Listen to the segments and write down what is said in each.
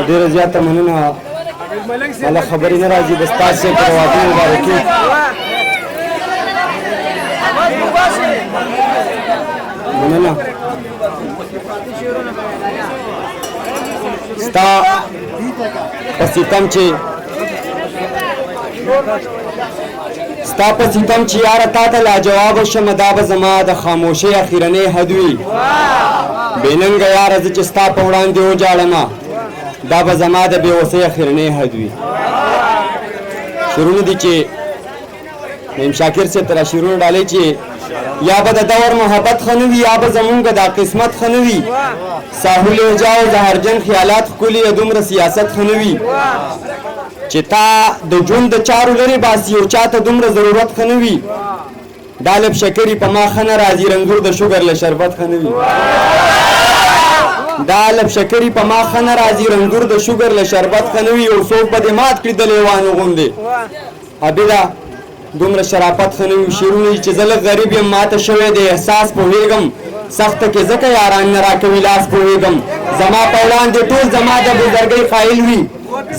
ډېره زیاته مننه مله خبرې نه راځي بس تاسې پر واده مبارکي مننه ستا په ستم چې یاره تا ته لاجوابه شمه دا به زما د خاموشۍ اخرنی حد وي بېننګه یاره زه چې ستا په وړاندې وجاړمه دا به زما د بېوسۍ اخرنی حد وي شعرونه دي چې نعیم شاکر صاحب ته را شعرونه ډالۍ چې یا به د دور محبت ښه نه وي یا به زمونږ دا قسمت ښه نه وي ساحل وجا او زهرجن خیالات ښکلي دومره سیاست ښه نه وي چې تا د ژوند د چارو لرې باسي او چا ته دومره ضرورت ښه نه وي دا لب شکرې په ما ښه نه راځي رنځور د شوګر له شربت ښه نه وي دا لب شکرې په ما ښه نه راځي رنځور د شوګر له شربت ښه نه وي او څوک به دې مات کړي د لیوانو غوندې عبیده دومره شرافت ښه نه وي شعرونه چې زه لږ غریب یم ماته شوی د احساس پوهېږم سخته کې ځکه یاران نه راکوي لاس پوهېږم زما په وړاندې ټول زما د بزرګۍ قایل وي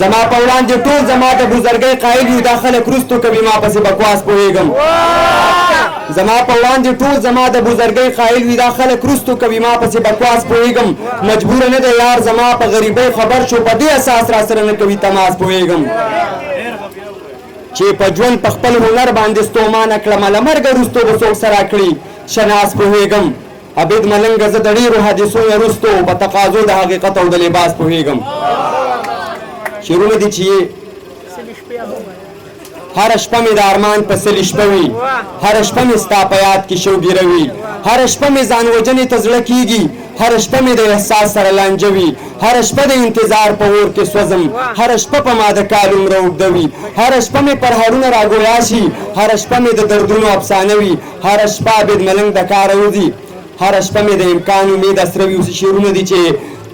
زما په وړاندې ټول زما د بزرګۍ قایل وي دا خلک رستو کوي ما پسې بکواس پوهېږم زما په وړاندې ټول زما د بزرګۍ قایل وي دا خلک رستو کوي ما پسې بکواس پوهېږم مجبوره نه دی یار زما په غریبۍ خبر شو په دې اساس را سره نه کوي تماس پوهېږم چې په ژوند په خپل هنر باندې ستومانه کړمه له مرګه وروستو به څوک سره کړي شناس پوهېږم عبید ملنګه زه د ډېرو حدیثو وروستو په تقاضو د حقیقت او د لباس پوهېږم شعرونه دي چې هره شپه مې د ارمان په سلې شپه وي هره شپه مې ستا په یاد کې شوګیره وي هره شپه مې ځان وژنې ته زړه کېږي هره شپه مې د احساس سره لانجه وي هره شپه د انتظار په اور کې سوځم هره شپه په ما د کال عمره اوږده وي هره شپه مې پرهارونه راګویا شي هره شپه مې د دردونو افسانه وي هره شپه عبید ملنګ د کاره وځي هره شپه مې د امکان امید اسره وي اوس شعرونه دي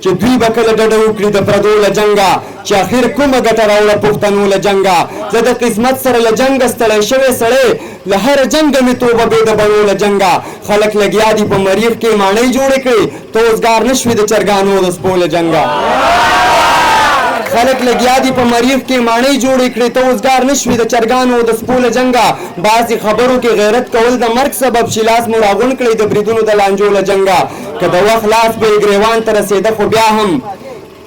چې دوی به کله ډډه وکړي د پردو له جنګه چې اخر کومه ګټه راوړه پښتنو له جنګه زه د قسمت سره له جنګه ستړی شوی سړی له هره جنګه مې توبه بې د بڼو له جنګه خلک لګیا دي په مریخ کې ماڼۍ جوړې کړې ته اوزګار نه شوې د چرګانو د سپو له جنګه خلک لګیا دي په مریخ کې ماڼۍ جوړې کړې ته اوزګار نه شوې د چرګانو د سپو له جنګه بعضې خبرو کې غیرت کول د مرګ سبب شي لاس مو راغونډ کړئ د بریدونو د لانجو له جنګه که د وخت لاس به یې ګریوان ته رسېده خو بیا هم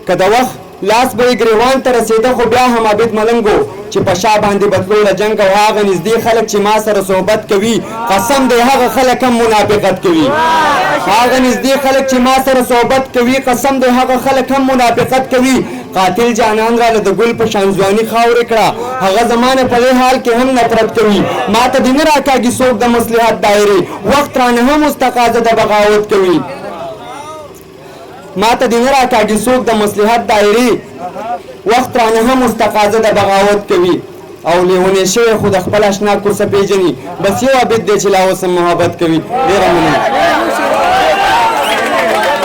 که د وخت لاس به یې ګریوان ته رسېده خو بیا هم عبید ملنګو چې په شا باندې بدلو له جنګ او هغه نږدې خلک چې ما سره صحبت کوي قسم دی هغه خلک هم منافقت کوي هغه نږدې خلک چې ما سره صحبت کوي قسم دی هغه خلک هم منافقت کوي قاتل جانان راله د ګل په شان ځواني خاورې کړه هغه زمانه په دې حال کې هم نفرت کوي ما ته دې نه راکاږي څوک د مصلحت دایرې وخت رانه هم اوس تقاضا د بغاوت کوي ما ته دې نه راکاږي څوک د مصلحت دایرې وخت رانه هم اوس تقاضا د بغاوت کوي او لیونی شوی خو د خپل اشنا کورسه پیژني بس یو عبید دی چې لا اوس هم محبت کوي ډېره مننه